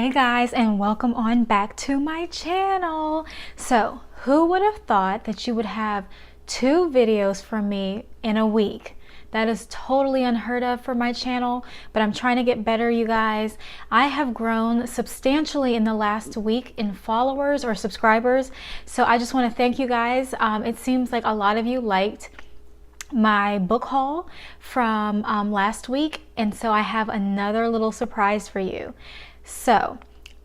Hey guys, and welcome on back to my channel. So who would have thought that you would have 2 videos from me in a week? That is totally unheard of for my channel, but I'm trying to get better, you guys. I have grown substantially in the last week in followers or subscribers, so I just want to thank you guys. It seems like a lot of you liked my book haul from last week, and so I have another little surprise for you. So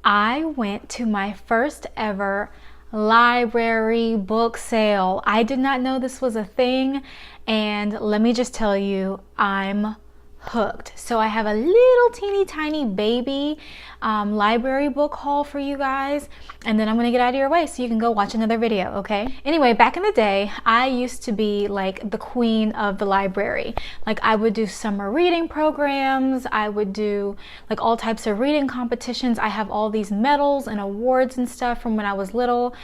I went to my first ever library book sale. I did not know this was a thing, and let me just tell you, I'm hooked. So I have a little teeny tiny baby library book haul for you guys, and then I'm gonna get out of your way so you can go watch another video, okay? Anyway, back in the day, I used to be like the queen of the library. Like, I would do summer reading programs, I would do like all types of reading competitions. I have all these medals and awards and stuff from when I was little,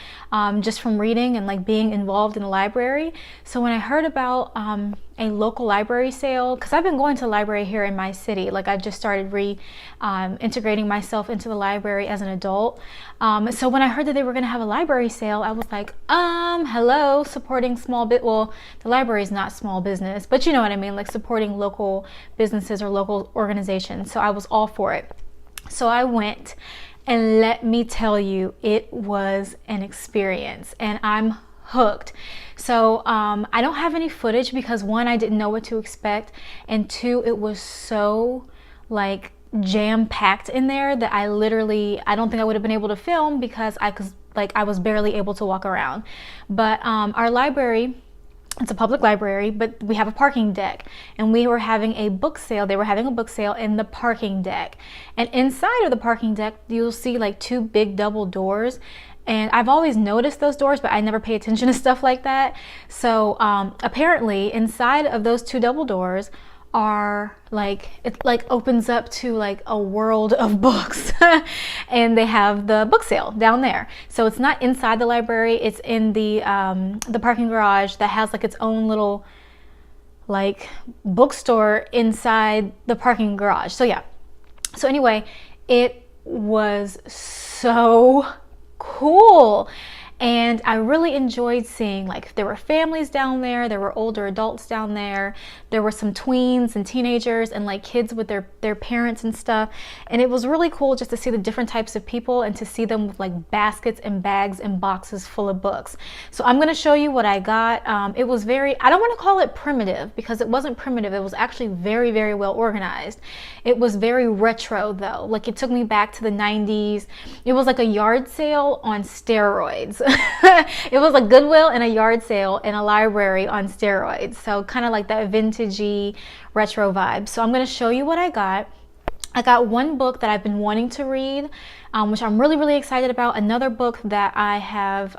just from reading and like being involved in the library. So when I heard about a local library sale, because I've been going to the library here in my city, like I just started integrating myself into the library as an adult. So when I heard that they were going to have a library sale, I was like, hello, supporting small bit. Well, the library is not small business, but you know what I mean, like supporting local businesses or local organizations. So I was all for it. So I went, and let me tell you, it was an experience, and I'm hooked. So I don't have any footage because 1, I didn't know what to expect, and 2, it was so like jam-packed in there that I don't think I would have been able to film because I was barely able to walk around. But our library, it's a public library, but we have a parking deck, and we were having a book sale. They were having a book sale in the parking deck, and inside of the parking deck you'll see like 2 big double doors. And I've always noticed those doors, but I never pay attention to stuff like that. So apparently inside of those 2 double doors are it opens up to like a world of books. And they have the book sale down there. So it's not inside the library, it's in the parking garage that has like its own little like bookstore inside the parking garage. So yeah. So anyway, it was so cool, and I really enjoyed seeing, like, there were families down there, there were older adults down there, there were some tweens and teenagers and like kids with their parents and stuff, and it was really cool just to see the different types of people and to see them with like baskets and bags and boxes full of books. So I'm going to show you what I got. It was very, I don't want to call it primitive because it wasn't primitive, it was actually very, very well organized. It was very retro though, like it took me back to the 90s. It was like a yard sale on steroids. It was a Goodwill and a yard sale in a library on steroids. So kind of like that vintagey retro vibe. So I'm going to show you what I got. I got 1 book that I've been wanting to read, which I'm really, really excited about. Another book that I have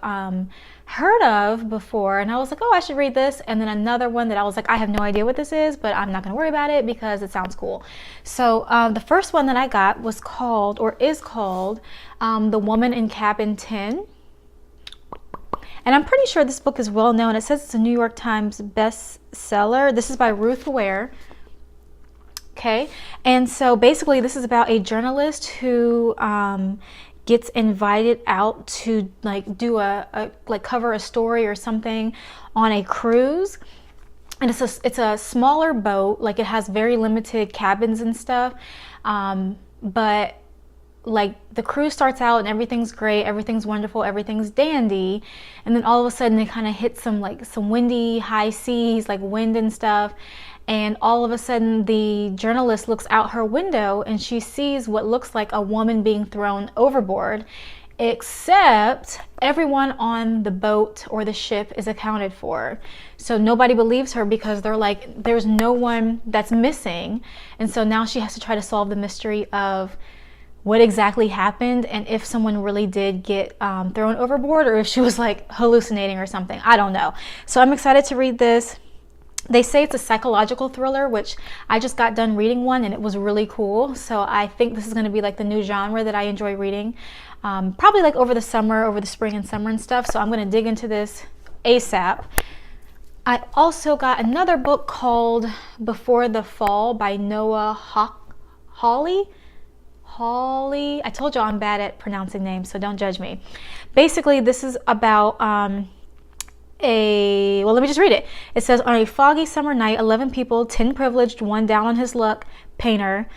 heard of before, and I was like, oh, I should read this. And then another one that I was like, I have no idea what this is, but I'm not going to worry about it because it sounds cool. So the first one that I got was called, or is called, The Woman in Cabin 10. And I'm pretty sure this book is well known. It says it's a New York Times bestseller. This is by Ruth Ware. Okay, and so basically this is about a journalist who gets invited out to like do like cover a story or something on a cruise. And it's a smaller boat, like it has very limited cabins and stuff, but like the cruise starts out and everything's great, everything's wonderful, everything's dandy, and then all of a sudden it kind of hits some windy high seas, like wind and stuff, and all of a sudden the journalist looks out her window and she sees what looks like a woman being thrown overboard, except everyone on the boat or the ship is accounted for. So nobody believes her because they're like, there's no one that's missing. And so now she has to try to solve the mystery of what exactly happened, and if someone really did get thrown overboard, or if she was like hallucinating or something. I don't know. So I'm excited to read this. They say it's a psychological thriller, which I just got done reading one and it was really cool. So I think this is going to be like the new genre that I enjoy reading, probably like over the spring and summer and stuff. So I'm going to dig into this ASAP. I also got another book called Before the Fall by Noah Hawley. Holly. I told you I'm bad at pronouncing names, so don't judge me. Basically, this is about well, let me just read it. It says, on a foggy summer night, 11 people, 10 privileged, 1 down on his luck, painter,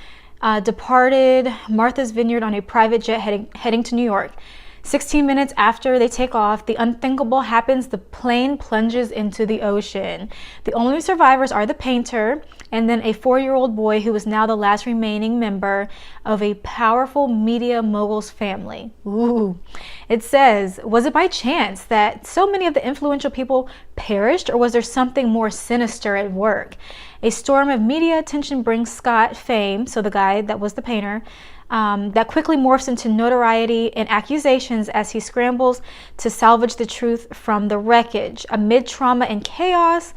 departed Martha's Vineyard on a private jet heading to New York. 16 minutes after they take off, the unthinkable happens. The plane plunges into the ocean. The only survivors are the painter and then a 4-year-old boy who is now the last remaining member of a powerful media mogul's family. Ooh. It says, was it by chance that so many of the influential people perished, or was there something more sinister at work? A storm of media attention brings Scott fame, so the guy that was the painter, that quickly morphs into notoriety and accusations as he scrambles to salvage the truth from the wreckage. Amid trauma and chaos,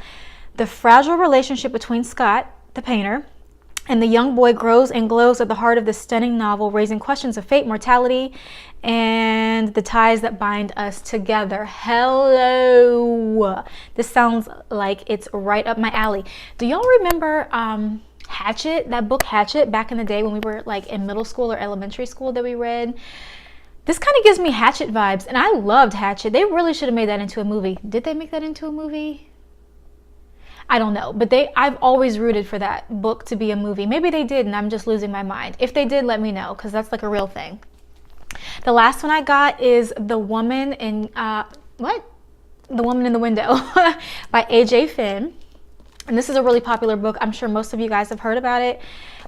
the fragile relationship between Scott, the painter, and the young boy grows and glows at the heart of this stunning novel, raising questions of fate, mortality, and the ties that bind us together. Hello! This sounds like it's right up my alley. Do y'all remember Hatchet, that book Hatchet, back in the day when we were like in middle school or elementary school that we read? This kind of gives me Hatchet vibes, and I loved Hatchet. They really should have made that into a movie. Did they make that into a movie? I don't know, but I've always rooted for that book to be a movie. Maybe they did, and I'm just losing my mind. If they did, let me know, because that's like a real thing. The last one I got is The Woman in The Woman in the Window by A.J. Finn. And this is a really popular book. I'm sure most of you guys have heard about it,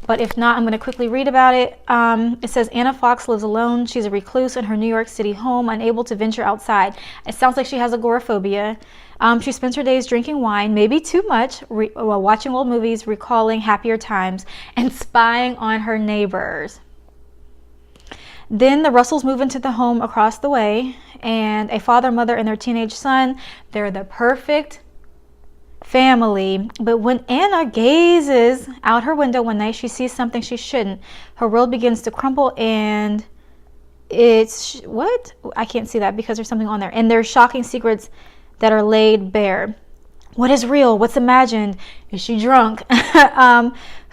but if not, I'm going to quickly read about it. It says, Anna Fox lives alone. She's a recluse in her New York City home, unable to venture outside. It sounds like she has agoraphobia. She spends her days drinking wine, maybe too much, while watching old movies, recalling happier times, and spying on her neighbors. Then the Russells move into the home across the way, and a father, mother, and their teenage son. They're the perfect family. But when Anna gazes out her window one night, she sees something she shouldn't. Her world begins to crumble, and it's what? I can't see that because there's something on there. And there's shocking secrets that are laid bare. What is real? What's imagined? Is she drunk?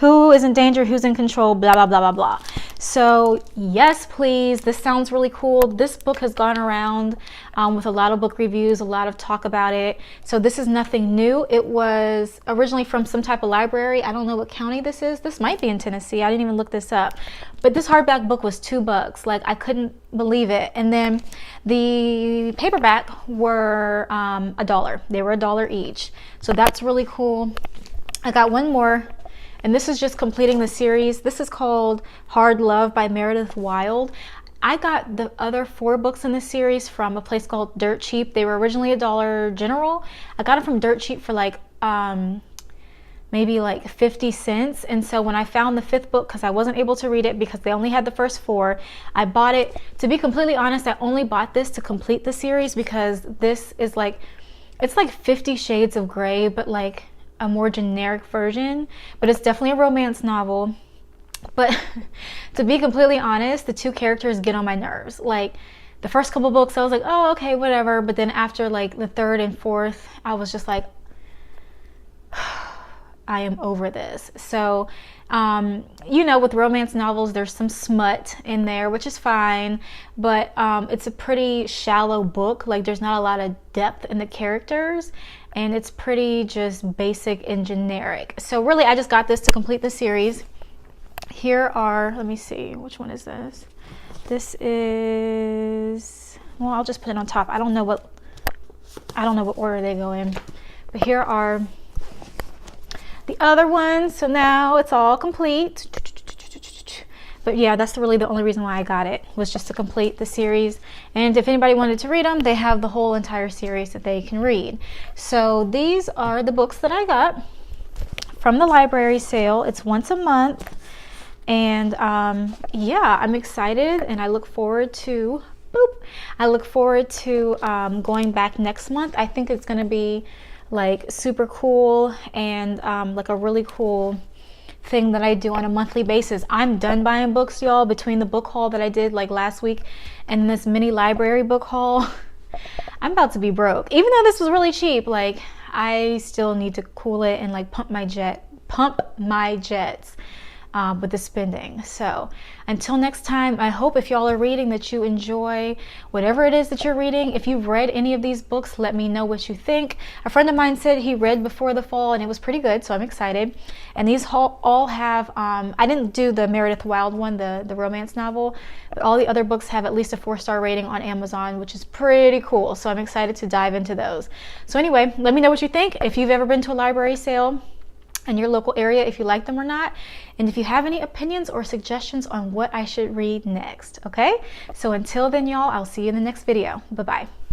Who is in danger? Who's in control? Blah, blah, blah, blah, blah. So yes, please. This sounds really cool. This book has gone around with a lot of book reviews, a lot of talk about it. So this is nothing new. It was originally from some type of library. I don't know what county this is. This might be in Tennessee. I didn't even look this up. But this hardback book was $2. Like, I couldn't believe it. And then the paperback were $1. They were $1 each. So that's really cool. I got one more, and this is just completing the series. This is called Hard Love by Meredith Wild. I got the other 4 books in this series from a place called Dirt Cheap. They were originally $1 general. I got them from Dirt Cheap for like maybe like 50 cents. And so when I found the 5th book, because I wasn't able to read it because they only had the first 4, I bought it. To be completely honest, I only bought this to complete the series because this is like, it's like 50 Shades of Grey, but like a more generic version. But it's definitely a romance novel. But to be completely honest, the 2 characters get on my nerves. Like, the first couple books I was like, oh, okay, whatever. But then after like the 3rd and 4th, I was just like, I am over this. So you know, with romance novels, there's some smut in there, which is fine, but it's a pretty shallow book. Like, there's not a lot of depth in the characters, and it's pretty just basic and generic. So really, I just got this to complete the series. Here are, let me see, which one is this? This is, well, I'll just put it on top. I don't know what order they go in, but here are the other ones. So now it's all complete. But yeah, that's really the only reason why I got it, was just to complete the series. And if anybody wanted to read them, they have the whole entire series that they can read. So these are the books that I got from the library sale. It's once a month. And yeah, I'm excited, and I look forward to going back next month. I think it's going to be like super cool, and like a really cool thing that I do on a monthly basis. I'm done buying books, y'all, between the book haul that I did like last week and this mini library book haul. I'm about to be broke. Even though this was really cheap, like, I still need to cool it and like pump my jets. with the spending. So until next time, I hope if y'all are reading that you enjoy whatever it is that you're reading. If you've read any of these books, let me know what you think. A friend of mine said he read Before the Fall and it was pretty good, so I'm excited. And these all have, I didn't do the Meredith Wild one, the romance novel, but all the other books have at least a 4-star rating on Amazon, which is pretty cool. So I'm excited to dive into those. So anyway, let me know what you think. If you've ever been to a library sale in your local area, if you like them or not, and if you have any opinions or suggestions on what I should read next. Okay, so until then, y'all, I'll see you in the next video. Bye bye.